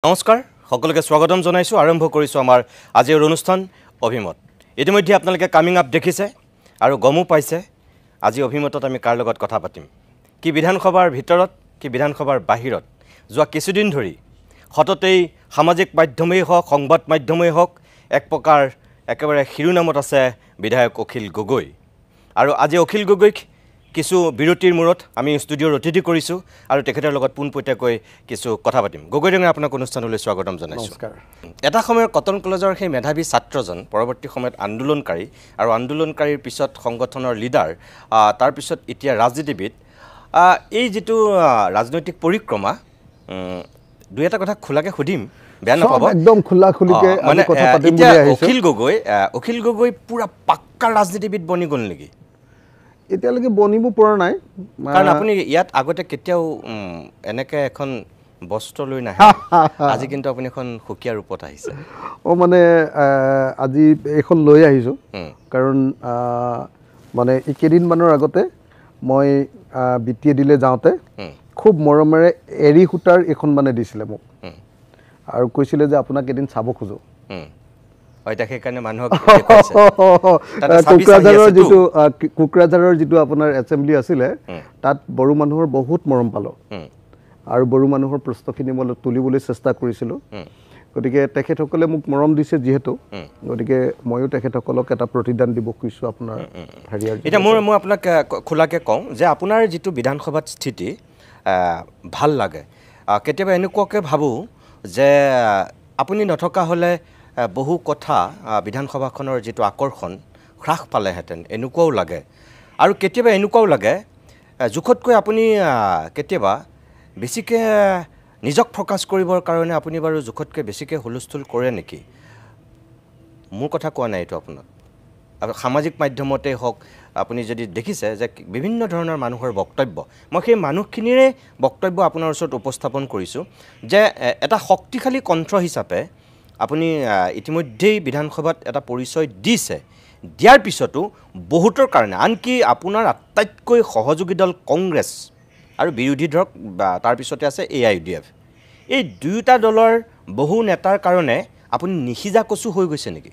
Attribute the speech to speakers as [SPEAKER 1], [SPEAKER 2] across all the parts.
[SPEAKER 1] নমস্কাৰ সকলোকে স্বাগতম জনাইছো আৰম্ভ কৰিছো আমাৰ আজিৰ অনুষ্ঠান অভিমত ইতিমধ্যে আপোনালোকে কামিং আপ দেখিছে আৰু গমো পাইছে আজি অভিমতত আমি কাৰ লগত কথা পাতিম কি বিধানসভাৰ ভিতৰত কি বিধানসভাৰ বাহিৰত যোৱা কিছুদিন ধৰি হততেই সামাজিক মাধ্যমেই হওক সংবাদ মাধ্যমেই হওক এক প্ৰকাৰ একেবাৰে শিৰোনামত আছে বিধায়ক অখিল গগৈ আৰু আজি অখিল গগৈক কিছু বিৰতিৰ মূৰত আমি ষ্টুডিঅ'ৰ অতিথি কৰিছো আৰু তেখেতৰ লগত পুনপটীয়াকৈ কিছু কথা পাতিম গগৈ ডাঙৰীয়া আপোনাক অনুষ্ঠানলৈ স্বাগতম জনাইছো
[SPEAKER 2] নমস্কাৰ
[SPEAKER 1] এটা সময়ৰ কটন কলেজৰ সেই মেধাৱী ছাত্ৰজন পৰৱৰ্তী সময়ত আন্দোলনকাৰী আৰু আন্দোলনকাৰীৰ পিছত সংগঠনৰ লিডাৰ তাৰ পিছত এতিয়া ৰাজনীতিবিদ এই যেটো ৰাজনৈতিক পৰিক্ৰমা দুই এটা কথা খোলাকে খুদিম বেয়া নাপাব
[SPEAKER 2] একদম খোলা খুলিকে আমি কথা পাতিম বুলি আহিছো
[SPEAKER 1] অখিল গগৈ পুৰা পাক্কা ৰাজনীতিবিদ বনি গল নেকি
[SPEAKER 2] এতিয়ালৈকে বনিব পৰা নাই
[SPEAKER 1] কাৰণ আপুনি ইয়াত আগতে কেতিয়াও এনেকে এখন বস্ত্ৰ লৈ নাহে আজি কিন্তু আপুনি এখন খুকিয়া ৰূপত আহিছে
[SPEAKER 2] ও মানে আজি এখন লৈ আহিছো কাৰণ মানে একেদিন মানৰ আগতে মই বিটিয়ে দিলে যাওঁতে খুব মৰমেৰে এৰি হুটাৰ এখন মানে দিছিলে মোক আৰু কৈছিলে যে আপোনাক এদিন চাব খোজো
[SPEAKER 1] হয়তা সেইকাৰণে মানুহক
[SPEAKER 2] কুকৰাঝাৰৰ যেটো আপোনাৰ এছেম্বলি আছিল তাত বড়ো মানুহৰ বহুত মৰম পালো আৰু বড়ো মানুহৰ প্ৰশ্নখিনি মই তুলিবলৈ চেষ্টা কৰিছিলো গতিকে তেখেতসকলে মোক মৰম দিছে যেহেতু গতিকে ময়ো তেখেতসকলক এটা প্ৰতিদান দিব কৈছো আপোনাৰ হাৰিয়াৰ
[SPEAKER 1] এটা মই আপোনাক খোলাকে কওঁ যে আপোনাৰ যেটো বিধানসভাত স্থিতি ভাল লাগে কেতিয়াবা এনেকুৱাকে ভাবো যে আপুনি নথকা হলে বহু কথা বিধানসভাখনৰ যেটো আকৰ্ষণ হ্ৰাস পালেহেঁতেন এনেকুৱাও লাগে আৰু কেতিয়াবা এনেকুৱাও লাগে জুখতকৈ আপুনি কেতিয়াবা বেছিকে নিজক ফোকাস কৰিবৰ কাৰণে আপুনি বাৰু জুখতকৈ বেছিকে হুলস্থুল কৰে নেকি মোৰ কথা কোৱা নাই এটো আপোনাক আৰু সামাজিক মাধ্যমতে হওক আপুনি যদি দেখিছে যে বিভিন্ন ধৰণৰ মানুহৰ বক্তব্য মই সেই মানুহখিনিৰে বক্তব্য আপোনাৰ ওচৰত উপস্থাপন কৰিছো যে এটা শক্তিশালী কণ্ঠ হিচাপে আপুনি ইতিমধ্যেই বিধানসভাত এটা পৰিচয় দিছে দিয়াৰ পিছতো বহুতৰ কাৰণে আনকি আপোনাৰ আটাইতকৈ সহযোগী দল কংগ্ৰেছ আৰু বিৰোধী ধৰক তাৰ পিছতে আছে AIUDF এই দুয়োটা দলৰ বহু নেতাৰ কাৰণে আপুনি নিখিজা কচু হৈ গৈছে নেকি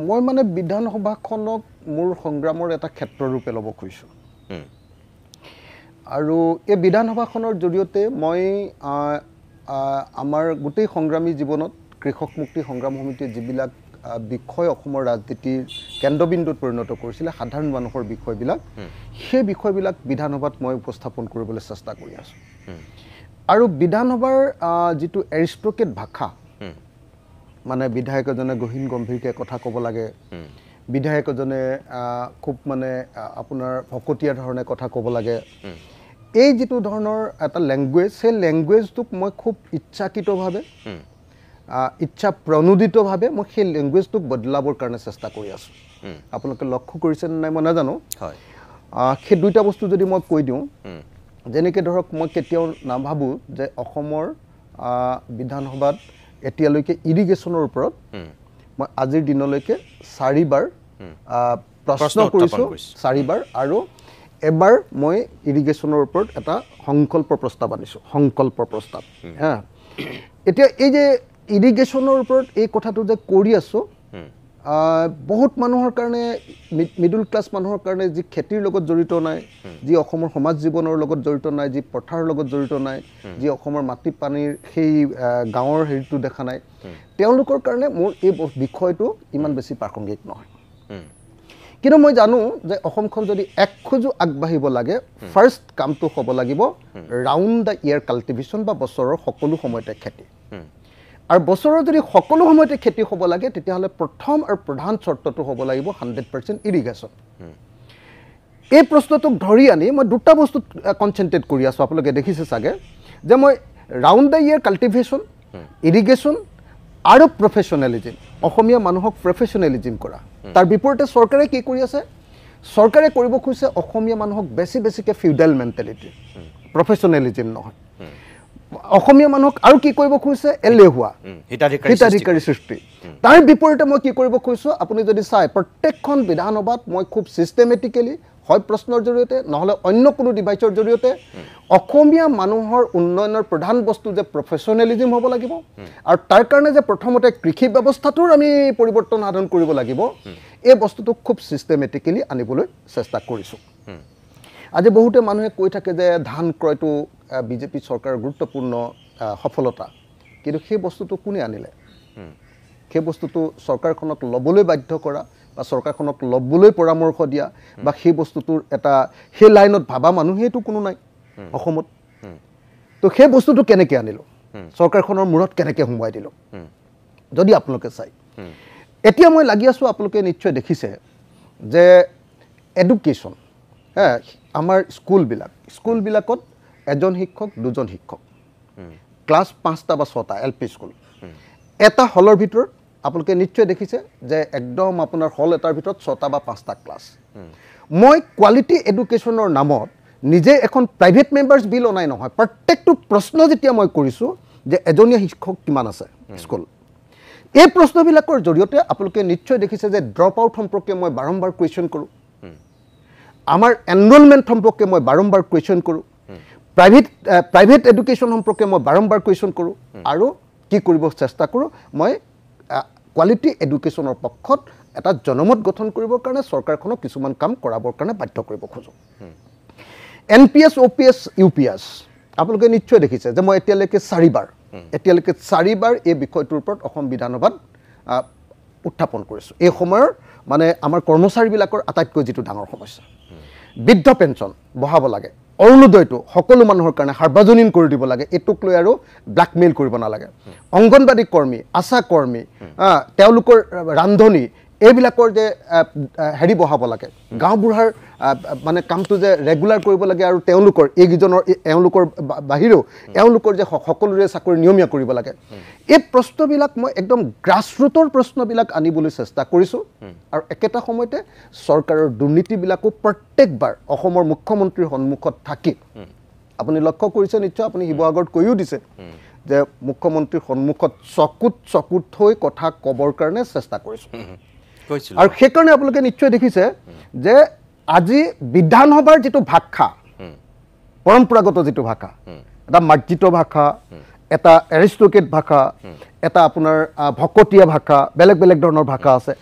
[SPEAKER 2] মই মানে বিধানসভাখনক মোৰ সংগ্ৰামৰ এটা ক্ষেত্ৰ ৰূপে ল'ব খুজিছো আৰু এই বিধানসভাখনৰ জৰিয়তে মই আমাৰ গোটেই সংগ্ৰামী জীৱনত কৃষক মুক্তি সংগ্ৰাম সমিতিয়ে যিবিলাক বিষয় অসমৰ ৰাজনীতিৰ কেন্দ্ৰবিন্দুত পৰিণত কৰিছিল সাধাৰণ মানুহৰ বিষয়বিলাক সেই বিষয়বিলাক বিধানসভাত মই উপস্থাপন কৰিবলৈ চেষ্টা কৰি আছো আৰু বিধানসভাৰ যেটো এৰিষ্ট্ৰকেট ভাষা মানে বিধায়কজনে গহীন গম্ভীৰকে কথা ক'ব লাগে বিধায়কজনে খুব মানে আপোনাৰ ভকতীয়া ধৰণে কথা ক'ব লাগে এই যেটো ধৰণৰ এটা ল্যাঙ্গুৱেজ সেই ল্যাঙ্গুৱেজটোক মই খুব ইচ্ছাকৃতভাৱে ইচ্ছা প্ৰণোদিতভাৱে মই সেই ল্যাঙ্গুৱেজটোক বদলাবৰ কাৰণে চেষ্টা কৰি আছো আপোনালোকে লক্ষ্য কৰিছে নাই মই নাজানো
[SPEAKER 1] হয়
[SPEAKER 2] সেই দুইটা বস্তু যদি মই কৈ দিওঁ যেনেকৈ ধৰক মই কেতিয়াও নাভাবো যে অসমৰ বিধানসভাত এতিয়ালৈকে ইৰিগেশ্যনৰ ওপৰত মই আজিৰ দিনলৈকে 4 বাৰ প্ৰশ্ন কৰিছো 4 বাৰ আৰু এবাৰ মই ইৰিগেশ্যনৰ ওপৰত এটা সংকল্প প্ৰস্তাৱ আনিছো সংকল্প প্ৰস্তাৱ হা এতিয়া এই যে ইৰিগেশ্যনৰ ওপৰত এই কথাটো যে কৰি আছো বহুত মানুহৰ কাৰণে মিডল ক্লাছ মানুহৰ কাৰণে যি খেতিৰ লগত জড়িত নাই যি অসমৰ সমাজ জীৱনৰ লগত জড়িত নাই যি পথাৰৰ লগত জড়িত নাই যি অসমৰ মাটি পানীৰ সেই গাঁৱৰ হেৰিটো দেখা নাই তেওঁলোকৰ কাৰণে মোৰ এই বিষয়টো ইমান বেছি প্ৰাসংগিক নহয় কিন্তু মই জানো যে অসমখন যদি এক খোজো আগবাঢ়িব লাগে ফাৰ্স্ট কামটো হ'ব লাগিব ৰাউন্ড দা ইয়াৰ কাল্টিভেশ্যন বা বছৰৰ সকলো সময়তে খেতি আৰু বছৰৰ যদি সকলো সময়তে খেতি হ'ব লাগে তেতিয়াহ'লে প্ৰথম আৰু প্ৰধান চৰ্তটো হ'ব লাগিব 100% ইৰিগেশ্যন এই প্ৰশ্নটোক ধৰি আনি মই দুটা বস্তু কনচেন্ট্ৰেট কৰি আছো আপোনালোকে দেখিছে চাগে যে মই ৰাউন্ড দা ইয়াৰ কাল্টিভেশ্যন ইৰিগেশ্যন আৰু প্ৰফেশনেলিজম অসমীয়া মানুহক প্ৰফেশনেলিজম কৰা তাৰ বিপৰীতে চৰকাৰে কি কৰি আছে চৰকাৰে কৰিব খুজিছে অসমীয়া মানুহক বেছিকে ফিউডাল মেন্টালিটি প্ৰফেশনেলিজম নহয় অসমীয়া মানুহক আৰু কি কৰিব খুজিছে এলেহুৱা হিতাধিকাৰী সৃষ্টি তাৰ বিপৰীতে মই কি কৰিব খুজিছো আপুনি যদি চাই প্ৰত্যেকখন বিধানসভাত মই খুব সিস্টেমেটিক্যালি হয় প্ৰশ্নৰ জৰিয়তে নহলে অন্য কোনো ডিভাইচৰ জৰিয়তে অসমীয়া মানুহৰ উন্নয়নৰ প্ৰধান বস্তু যে প্ৰফেচনেলিজম হ'ব লাগিব আৰু তাৰ কাৰণে যে প্ৰথমতে কৃষি ব্যৱস্থাটোৰ আমি পৰিৱৰ্তন সাধন কৰিব লাগিব এই বস্তুটো খুব সিস্টেমেটিক্যালি আনিবলৈ চেষ্টা কৰিছো আজি বহুতে মানুহে কৈ থাকে যে ধান ক্ৰয়টো বিজেপি চৰকাৰৰ গুৰুত্বপূৰ্ণ সফলতা কিন্তু সেই বস্তুটো কোনে আনিলে সেই বস্তুটো চৰকাৰখনক লবলৈ বাধ্য কৰা বা চৰকাৰখনক লবলৈ পৰামৰ্শ দিয়া বা সেই বস্তুটোৰ এটা সেই লাইনত ভাবা মানুহেইটো কোনো নাই অসমত তো সেই বস্তুটো কেনেকৈ আনিলো চৰকাৰখনৰ মূৰত কেনেকৈ সোমোৱাই দিলো যদি আপোনালোকে চাই এতিয়া মই লাগি আছো আপোনালোকে নিশ্চয় দেখিছে যে এডুকেশ্যন আমাৰ স্কুলবিলাকত এজন শিক্ষক দুজন শিক্ষক ক্লাছ 5টা বা 6টা এলপি স্কুল এটা হলৰ ভিতৰত আপোনালোকে নিশ্চয় দেখিছে যে একদম আপোনাৰ হল এটাৰ ভিতৰত 6টা বা 5টা ক্লাছ মই কোৱালিটি এডুকেশ্যনৰ নামত নিজে এখন প্ৰাইভেট মেম্বাৰ্ছ বিল অনাই নহয় প্ৰত্যেকটো প্ৰশ্ন যেতিয়া মই কৰিছো যে এজনীয়া শিক্ষক কিমান আছে স্কুল এই প্ৰশ্নবিলাকৰ জৰিয়তে আপোনালোকে নিশ্চয় দেখিছে যে ড্ৰপ আউট সম্পৰ্কে মই বাৰম্বাৰ কুৱেশ্যন কৰোঁ আমাৰ এনৰোলমেণ্ট সম্পৰ্কে মই বাৰম্বাৰ কুৱেশ্যন কৰোঁ প্ৰাইভেট এডুকেশ্যন সম্পৰ্কে মই বাৰম্বাৰ কুৱেশ্যন কৰোঁ আৰু কি কৰিব চেষ্টা কৰোঁ মই কোৱালিটি এডুকেশ্যনৰ পক্ষত এটা জনমত গঠন কৰিবৰ কাৰণে চৰকাৰখনক কিছুমান কাম কৰাবৰ কাৰণে বাধ্য কৰিব খোজোঁ NPS OPS UPS আপোনালোকে নিশ্চয় দেখিছে যে মই এতিয়ালৈকে 4বাৰ এই বিষয়টোৰ ওপৰত অসম বিধানসভাত উত্থাপন কৰিছোঁ এই সময়ৰ মানে আমাৰ কৰ্মচাৰীবিলাকৰ আটাইতকৈ যিটো ডাঙৰ সমস্যা বৃদ্ধ পেঞ্চন বঢ়াব লাগে অৰুণোদয়টো সকলো মানুহৰ কাৰণে সাৰ্বজনীন কৰি দিব লাগে এটুক লৈ আৰু ব্ল্যাকমেইল কৰিব নালাগে অংগনবাদী কৰ্মী আশা কৰ্মী তেওঁলোকৰ ৰান্ধনী এইবিলাকৰ যে হেৰি বঢ়াব লাগে গাঁও বুঢ়াৰ মানে কামটো যে ৰেগুলাৰ কৰিব লাগে আৰু তেওঁলোকৰ এওঁলোকৰ বাহিৰেও এওঁলোকৰ যে সকলোৰে চাকৰি নিয়মীয়া কৰিব লাগে এই প্ৰশ্নবিলাক মই একদম গ্ৰাছৰুটৰ প্ৰশ্নবিলাক আনিবলৈ চেষ্টা কৰিছোঁ আৰু একেটা সময়তে চৰকাৰৰ দুৰ্নীতিবিলাকো প্ৰত্যেকবাৰ অসমৰ মুখ্যমন্ত্ৰীৰ সন্মুখত থাকি আপুনি লক্ষ্য কৰিছে নিশ্চয় আপুনি শিৱসাগৰত কৈও দিছে যে মুখ্যমন্ত্ৰীৰ সন্মুখত চকুত থৈ কথা ক'বৰ কাৰণে চেষ্টা কৰিছোঁ আৰু সেইকাৰণে আপোনালোকে নিশ্চয় দেখিছে যে আজি বিধানসভাৰ যিটো ভাষা পৰম্পৰাগত যিটো ভাষা এটা মাৰ্জিত ভাষা এটা এৰিষ্টক্ৰেট ভাষা এটা আপোনাৰ ভকতীয়া ভাষা বেলেগ বেলেগ ধৰণৰ ভাষা আছে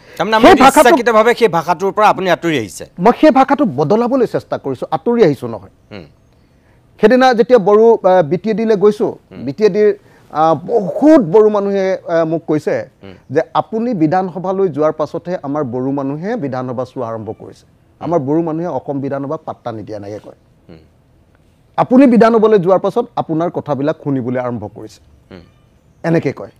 [SPEAKER 1] সেই ভাষাটোৰ পৰা আপুনি আঁতৰি আহিছে
[SPEAKER 2] মই সেই ভাষাটো বদলাবলৈ চেষ্টা কৰিছোঁ আঁতৰি আহিছোঁ নহয় সেইদিনা যেতিয়া বড়ো BTADলৈ গৈছোঁ BTADৰ বহুত বড়ো মানুহে মোক কৈছে যে আপুনি বিধানসভালৈ যোৱাৰ পাছতহে আমাৰ বড়ো মানুহে বিধানসভা চোৱা আৰম্ভ কৰিছে আমাৰ বড়ো মানুহে অসম বিধানসভাক পাত্তা নিদিয়া নাই কয় আপুনি বিধানসভালৈ যোৱাৰ পাছত আপোনাৰ কথাবিলাক শুনিবলৈ আৰম্ভ কৰিছে এনেকৈ কয়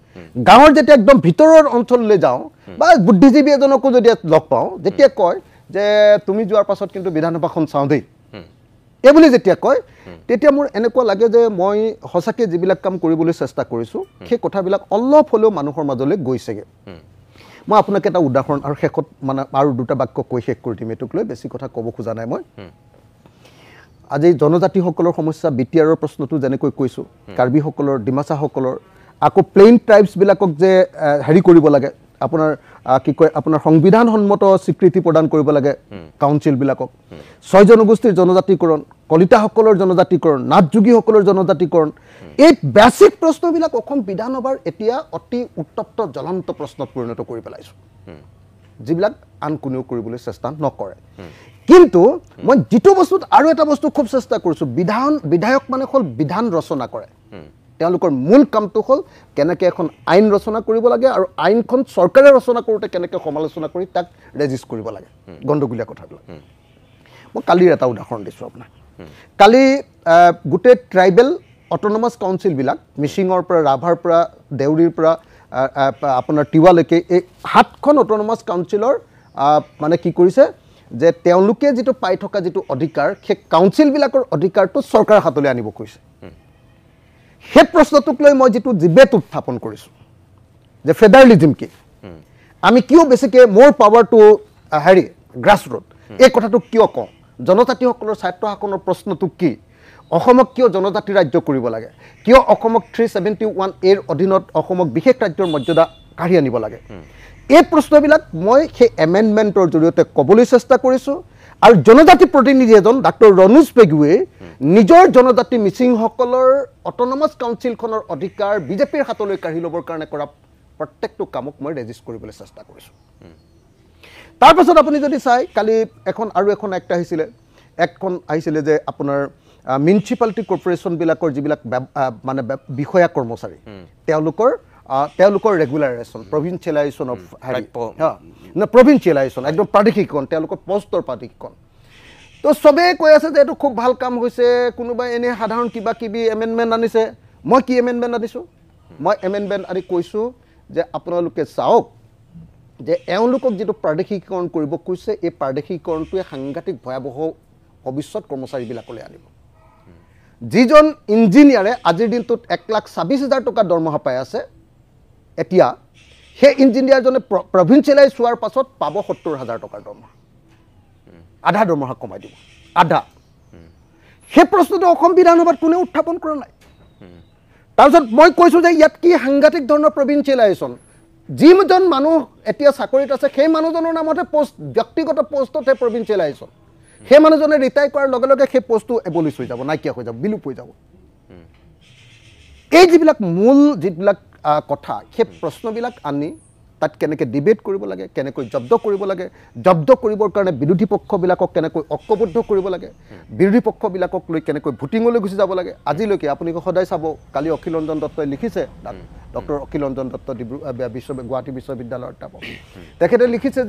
[SPEAKER 2] গাঁৱৰ যেতিয়া একদম ভিতৰৰ অঞ্চললৈ যাওঁ বা বুদ্ধিজীৱী এজনকো যদি লগ পাওঁ যেতিয়া কয় যে তুমি যোৱাৰ পাছত কিন্তু বিধানসভাখন চাওঁ দেই এই বুলি যেতিয়া কয় তেতিয়া মোৰ এনেকুৱা লাগে যে মই সঁচাকৈ যিবিলাক কাম কৰিবলৈ চেষ্টা কৰিছোঁ সেই কথাবিলাক অলপ হ'লেও মানুহৰ মাজলৈ গৈছেগৈ মই আপোনাক এটা উদাহৰণ আৰু শেষত মানে আৰু দুটা বাক্য কৈ শেষ কৰি দিম এইটোক লৈ বেছি কথা ক'ব খোজা নাই মই আজি জনজাতিসকলৰ সমস্যা BTRৰ প্ৰশ্নটো যেনেকৈ কৈছোঁ কাৰ্বিসকলৰ ডিমাচাসকলৰ আকৌ প্লেইন ট্ৰাইবছবিলাকক যে হেৰি কৰিব লাগে আপোনাৰ কি কয় আপোনাৰ সংবিধানসন্মত স্বীকৃতি প্ৰদান কৰিব লাগে কাউন্সিলবিলাকক 6 জনগোষ্ঠীৰ জনজাতিকৰণ কলিতাসকলৰ জনজাতিকৰণ নাথযোগীসকলৰ জনজাতিকৰণ এই বেসিক প্ৰশ্নবিলাক অসম বিধানসভাৰ এতিয়া অতি উত্তপ্ত জ্বলন্ত প্ৰশ্নত পৰিণত কৰি পেলাইছোঁ যিবিলাক আন কোনেও কৰিবলৈ চেষ্টা নকৰে কিন্তু মই যিটো বস্তুত আৰু এটা বস্তু খুব চেষ্টা কৰিছোঁ বিধায়ক মানে হ'ল বিধান ৰচনা কৰে তেওঁলোকৰ মূল কামটো হ'ল কেনেকৈ এখন আইন ৰচনা কৰিব লাগে আৰু আইনখন চৰকাৰে ৰচনা কৰোঁতে কেনেকৈ সমালোচনা কৰি তাক ৰেজিষ্ট কৰিব লাগে গণ্ডগোলীয়া কথাবিলাক মই কালিৰ এটা উদাহৰণ দিছোঁ আপোনাক কালি গোটেই ট্ৰাইবেল অট'নমাছ কাউন্সিলবিলাক মিচিঙৰ পৰা ৰাভাৰ পৰা দেউৰীৰ পৰা আপোনাৰ তিৱালৈকে এই 7খন অট'নমাছ কাউন্সিলৰ মানে কি কৰিছে যে তেওঁলোকে যিটো পাই থকা যিটো অধিকাৰ সেই কাউন্সিলবিলাকৰ অধিকাৰটো চৰকাৰৰ হাতলৈ আনিব কৈছে সেই প্ৰশ্নটোক লৈ মই যিটো ডিবেট উত্থাপন কৰিছোঁ যে ফেডাৰেলিজম কি আমি কিয় বেছিকৈ মোৰ পাৱাৰ টু হেৰি গ্ৰাছৰুট এই কথাটো কিয় কওঁ জনজাতিসকলৰ স্বায়ত্ব শাসনৰ প্ৰশ্নটো কি অসমক কিয় জনজাতি ৰাজ্য কৰিব লাগে কিয় অসমক 371A অধীনত অসমক বিশেষ ৰাজ্যৰ মৰ্যাদা কাঢ়ি আনিব লাগে এই প্ৰশ্নবিলাক মই সেই এমেণ্ডমেণ্টৰ জৰিয়তে ক'বলৈ চেষ্টা কৰিছোঁ আৰু জনজাতি প্ৰতিনিধি এজন ডাক্তৰ ৰণোজ পেগুৱে নিজৰ জনজাতি মিচিংসকলৰ অট'নমাছ কাউন্সিলখনৰ অধিকাৰ বিজেপিৰ হাতলৈ কাঢ়ি ল'বৰ কাৰণে কৰা প্ৰত্যেকটো কামক মই ৰেজিষ্ট কৰিবলৈ চেষ্টা কৰিছোঁ তাৰপাছত আপুনি যদি চাই কালি আৰু এখন এক্ট আহিছিলে যে আপোনাৰ মিউনিচিপালিটি কৰ্পৰেশ্যনবিলাকৰ যিবিলাক মানে বিষয়া কৰ্মচাৰী তেওঁলোকৰ ৰেগুলাৰাইজেশ্যন প্ৰভিঞ্চিয়েলাইজেশ্যন অফ প্ৰভিঞ্চিয়েলাইজেশ্যন একদম প্ৰাদেশিকৰণ তেওঁলোকৰ পষ্টৰ প্ৰাদেশিকৰণ তো চবেই কৈ আছে যে এইটো খুব ভাল কাম হৈছে কোনোবাই এনেই সাধাৰণ কিবা কিবি এমেণ্ডমেণ্ট আনিছে মই কি এমেণ্ডমেণ্ট আনিছোঁ মই এমেণ্ডমেণ্ট আনি কৈছোঁ যে আপোনালোকে চাওক যে এওঁলোকক যিটো প্ৰাদেশিকৰণ কৰিব কৈছে এই প্ৰাদেশিকৰণটোৱে সাংঘাতিক ভয়াৱহ ভৱিষ্যত কৰ্মচাৰীবিলাকলৈ আনিব যিজন ইঞ্জিনিয়াৰে আজিৰ দিনটোত 1,26,000 টকা দৰমহা পাই আছে এতিয়া সেই ইঞ্জিনিয়াৰজনে প্ৰভিঞ্চিয়েলাইজ হোৱাৰ পাছত পাব 70,000 টকাৰ দৰমহা আধা দৰমহা কমাই দিব আধা সেই প্ৰশ্নটো অসম বিধানসভাত কোনেও উত্থাপন কৰা নাই তাৰপিছত মই কৈছোঁ যে ইয়াত কি সাংঘাতিক ধৰণৰ প্ৰভিঞ্চিয়েলাইজেশ্যন যিজন মানুহ এতিয়া চাকৰিত আছে সেই মানুহজনৰ নামতে ব্যক্তিগত পষ্টতহে প্ৰভিঞ্চিয়েলাইজেশ্যন সেই মানুহজনে ৰিটায়াৰ কৰাৰ লগে লগে সেই পষ্টটো এবলিছ হৈ যাব নাইকিয়া হৈ যাব বিলুপ হৈ যাব এই যিবিলাক মূল যিবিলাক কথা সেই প্ৰশ্নবিলাক আনি তাত কেনেকৈ ডিবেট কৰিব লাগে কেনেকৈ জব্দ কৰিব লাগে জব্দ কৰিবৰ কাৰণে বিৰোধী পক্ষবিলাকক কেনেকৈ ঐক্যবদ্ধ কৰিব লাগে বিৰোধী পক্ষবিলাকক লৈ কেনেকৈ ভোটিঙলৈ গুচি যাব লাগে আজিলৈকে আপুনি সদায় চাব কালি অখিল ৰঞ্জন দত্তই লিখিছে ডক্টৰ অখিল ৰঞ্জন দত্ত গুৱাহাটী বিশ্ববিদ্যালয়ৰ তেখেতে লিখিছে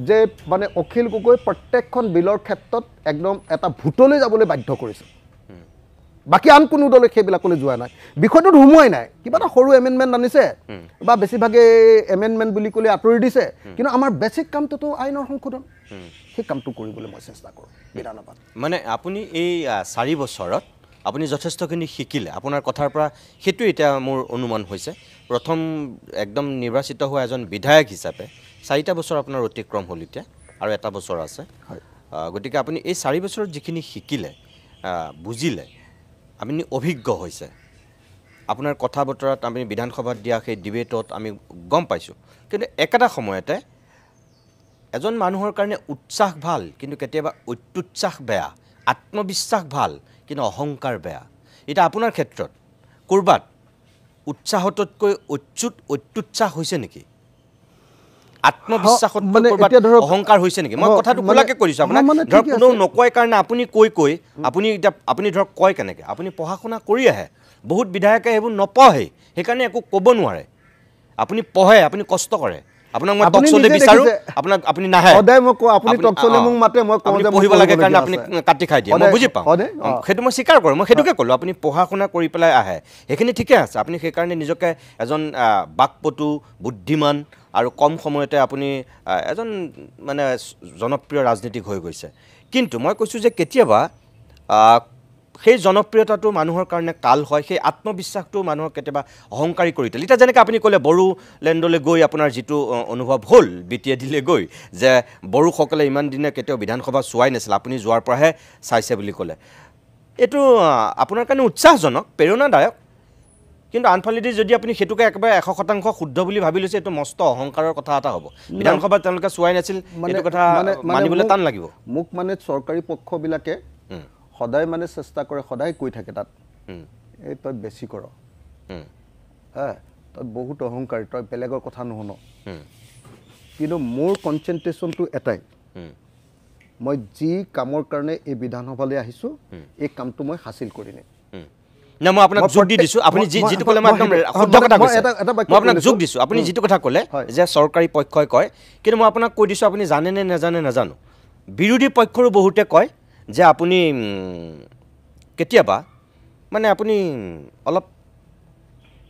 [SPEAKER 2] যে মানে অখিল গগৈ প্ৰত্যেকখন বিলৰ ক্ষেত্ৰত একদম এটা ভোটলৈ যাবলৈ বাধ্য কৰিছে বাকী আন কোনো দলে সেইবিলাকলৈ যোৱা নাই বিষয়টোত সোমোৱাই নাই কিবা এটা সৰু এমেণ্ডমেণ্ট আনিছে বা বেছিভাগে এমেণ্ডমেণ্ট বুলি ক'লে আঁতৰি দিছে কিন্তু আমাৰ বেছিক কামটোতো আইনৰ সংশোধন সেই কামটো কৰিবলৈ মই চেষ্টা কৰোঁ বিধানসভাত
[SPEAKER 1] মানে আপুনি এই 4 বছৰত আপুনি যথেষ্টখিনি শিকিলে আপোনাৰ কথাৰ পৰা সেইটো এতিয়া মোৰ অনুমান হৈছে প্ৰথম একদম নিৰ্বাচিত হোৱা এজন বিধায়ক হিচাপে 4টা বছৰ আপোনাৰ অতিক্ৰম হ'ল এতিয়া আৰু এটা বছৰ আছে গতিকে আপুনি এই 4 বছৰত যিখিনি শিকিলে বুজিলে আপুনি অভিজ্ঞ হৈছে আপোনাৰ কথা বতৰাত আমি বিধানসভাত দিয়া সেই ডিবেটত আমি গম পাইছোঁ কিন্তু একেটা সময়তে এজন মানুহৰ কাৰণে উৎসাহ ভাল কিন্তু কেতিয়াবা অত্যুৎসাহ বেয়া আত্মবিশ্বাস ভাল কিন্তু অহংকাৰ বেয়া এটা আপোনাৰ ক্ষেত্ৰত কৰবাত উৎসাহতকৈ অত্যুৎসাহ হৈছে নেকি আত্মবিশ্বাসত মানে অহংকাৰ হৈছে নেকি মই কথাটো খোলাকে কৰিছোঁ আপোনাক ধৰক কোনো নকয় কাৰণে আপুনি কৈ আপুনি ধৰক কয় কেনেকৈ আপুনি পঢ়া শুনা কৰি আহে বহুত বিধায়কে সেইবোৰ নপঢ়ে সেইকাৰণে একো ক'ব নোৱাৰে আপুনি পঢ়ে আপুনি কষ্ট কৰে আপোনাক মই টক শ্ব'লে বিচাৰোঁ আপোনাক আপুনি নাহে
[SPEAKER 2] সদায় মই কওঁ আপুনি টক শ্ব'লে মোক মাতে মই কওঁ যে
[SPEAKER 1] পঢ়িব লাগে কাৰণে আপুনি কাটি খাই দিয়ে মই বুজি পাওঁ সেইটো মই স্বীকাৰ কৰোঁ মই সেইটোকে ক'লোঁ আপুনি পঢ়া শুনা কৰি পেলাই আহে সেইখিনি ঠিকে আছে আপুনি সেইকাৰণে নিজকে এজন বাকপটু বুদ্ধিমান আৰু কম সময়তে আপুনি এজন মানে জনপ্ৰিয় ৰাজনীতিক হৈ গৈছে কিন্তু মই কৈছোঁ যে কেতিয়াবা সেই জনপ্ৰিয়তাটো মানুহৰ কাৰণে কাল হয় সেই আত্মবিশ্বাসটো মানুহক কেতিয়াবা অহংকাৰী কৰি তোলে এতিয়া যেনেকৈ আপুনি ক'লে বড়োলেণ্ডলৈ গৈ আপোনাৰ যিটো অনুভৱ হ'ল BTADলৈ গৈ যে বড়োসকলে ইমান দিনে কেতিয়াও বিধানসভা চোৱাই নাছিল আপুনি যোৱাৰ পৰাহে চাইছে বুলি ক'লে এইটো আপোনাৰ কাৰণে উৎসাহজনক প্ৰেৰণাদায়ক কিন্তু আনফালেদি যদি আপুনি সেইটোকে একেবাৰে 100% শুদ্ধ বুলি ভাবি লৈছে এইটো মস্ত অহংকাৰৰ কথা এটা হ'ব বিধানসভাত তেওঁলোকে চোৱাই নাছিল এইটো কথা মানিবলৈ টান লাগিব
[SPEAKER 2] মোক মানে চৰকাৰী পক্ষবিলাকে সদায় মানে চেষ্টা কৰে সদায় কৈ থাকে তাত এই তই বেছি কৰ তই বহুত অহংকাৰী তই বেলেগৰ কথা নুশুন কিন্তু মোৰ কনচেন্ট্ৰেশ্যনটো এটাই মই যি কামৰ কাৰণে এই বিধানসভালৈ আহিছোঁ এই কামটো মই হাসিল কৰিম
[SPEAKER 1] না মই আপোনাক যোগ দি দিছোঁ আপুনি যিটো ক'লে মই একদম শুদ্ধ কথা কৈছে মই আপোনাক যোগ দিছোঁ আপুনি যিটো কথা ক'লে যে চৰকাৰী পক্ষই কয় কিন্তু মই আপোনাক কৈ দিছোঁ আপুনি জানে নে নাজানে নাজানো বিৰোধী পক্ষৰো বহুতে কয় যে আপুনি কেতিয়াবা মানে আপুনি অলপ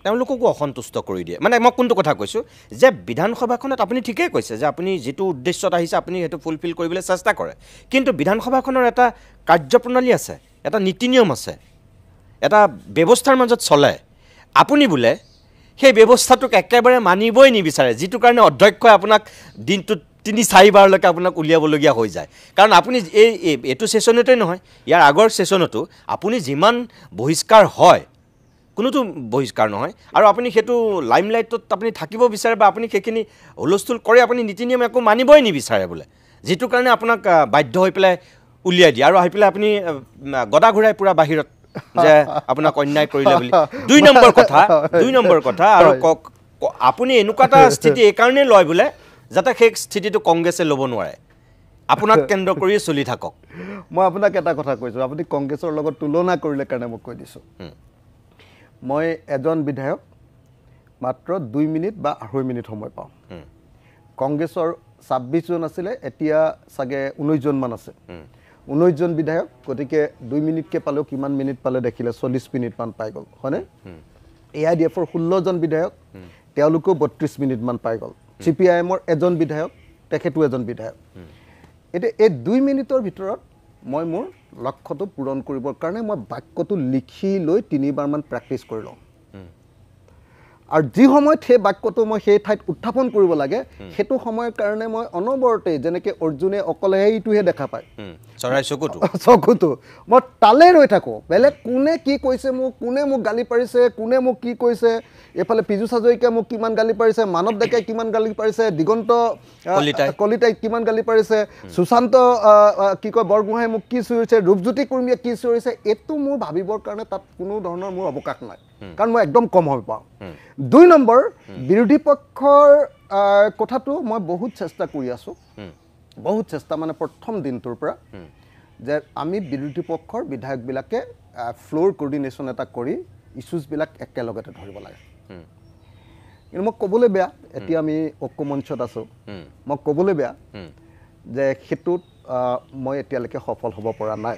[SPEAKER 1] তেওঁলোককো অসন্তুষ্ট কৰি দিয়ে মানে মই কোনটো কথা কৈছোঁ যে বিধানসভাখনত আপুনি ঠিকেই কৈছে যে আপুনি যিটো উদ্দেশ্যত আহিছে আপুনি সেইটো ফুলফিল কৰিবলৈ চেষ্টা কৰে কিন্তু বিধানসভাখনৰ এটা কাৰ্যপ্ৰণালী আছে এটা নীতি নিয়ম আছে এটা ব্যৱস্থাৰ মাজত চলে আপুনি বোলে সেই ব্যৱস্থাটোক একেবাৰে মানিবই নিবিচাৰে যিটো কাৰণে অধ্যক্ষই আপোনাক দিনটোত 3-4 বাৰলৈকে আপোনাক উলিয়াবলগীয়া হৈ যায় কাৰণ আপুনি এইটো ছেছনতেই নহয় ইয়াৰ আগৰ ছেছনতো আপুনি যিমান বহিষ্কাৰ হয় কোনোতো বহিষ্কাৰ নহয় আৰু আপুনি সেইটো লাইমলাইটত আপুনি থাকিব বিচাৰে বা আপুনি সেইখিনি হুলস্থুল কৰে আপুনি নীতি নিয়ম একো মানিবই নিবিচাৰে বোলে যিটোৰ কাৰণে আপোনাক বাধ্য হৈ পেলাই উলিয়াই দিয়ে আৰু আহি পেলাই আপুনি গদা ঘূৰাই পূৰা বাহিৰত যে আপোনাক অন্যায় কৰিলে বুলি 2 নম্বৰ কথা আৰু আপুনি এনেকুৱা এটা স্থিতি এইকাৰণে লয় বোলে যাতে সেই স্থিতিটো কংগ্ৰেছে ল'ব নোৱাৰে আপোনাক কেন্দ্ৰ কৰি চলি থাকক
[SPEAKER 2] মই আপোনাক এটা কথা কৈছোঁ আপুনি কংগ্ৰেছৰ লগত তুলনা কৰিলে কাৰণে মই কৈ দিছোঁ মই এজন বিধায়ক মাত্ৰ 2 মিনিট বা 2.5 মিনিট সময় পাওঁ কংগ্ৰেছৰ 26 জন আছিলে এতিয়া চাগে 19 জন মান আছে 19 জন বিধায়ক গতিকে 2 মিনিটকে পালেও কিমান মিনিট পালে দেখিলে 40 মিনিট মান পাই গ'ল হয়নে AIDFৰ 16 জন বিধায়ক তেওঁলোকেও 32 মিনিট মান পাই গ'ল CPIMৰ এজন বিধায়ক তেখেতো এজন বিধায়ক এতিয়া এই 2 মিনিটৰ ভিতৰত মই মোৰ লক্ষ্যটো পূৰণ কৰিবৰ কাৰণে মই বাক্যটো লিখি লৈ 3বাৰ মান প্ৰেক্টিছ কৰি লওঁ আৰু যি সময়ত সেই বাক্যটো মই সেই ঠাইত উত্থাপন কৰিব লাগে সেইটো সময়ৰ কাৰণে মই অনবৰতে যেনেকৈ অৰ্জুনে অকলে এইটোহে দেখা পায়
[SPEAKER 1] চৰাই
[SPEAKER 2] চকুটো মই তালে ৰৈ থাকোঁ বেলেগ কোনে কি কৈছে কোনে মোক গালি পাৰিছে কোনে মোক কি কৈছে এইফালে পীযুষ হাজৰিকাই মোক কিমান গালি পাৰিছে মানৱ ডেকাই কিমান গালি পাৰিছে দিগন্ত কলিতাই কিমান গালি পাৰিছে সুশান্ত কি কয় বৰগোহাঁই মোক কি চিঞৰিছে ৰূপজ্যোতি কুৰ্মীয়ে কি চিঞৰিছে এইটো মোৰ ভাবিবৰ কাৰণে তাত কোনো ধৰণৰ মোৰ অৱকাশ নাই কাৰণ মই একদম কম হৈ পাওঁ 2 নম্বৰ বিৰোধী পক্ষৰ কথাটো মই বহুত চেষ্টা কৰি আছোঁ বহুত চেষ্টা মানে প্ৰথম দিনটোৰ পৰা যে আমি বিৰোধী পক্ষৰ বিধায়কবিলাকে ফ্লোৰ কোৰ্ডিনেশ্যন এটা কৰি ইছ্যুজবিলাক একেলগতে ধৰিব লাগে কিন্তু মই ক'বলৈ বেয়া এতিয়া আমি ঐক্যমঞ্চত আছোঁ মই ক'বলৈ বেয়া যে সেইটোত মই এতিয়ালৈকে সফল হ'ব পৰা নাই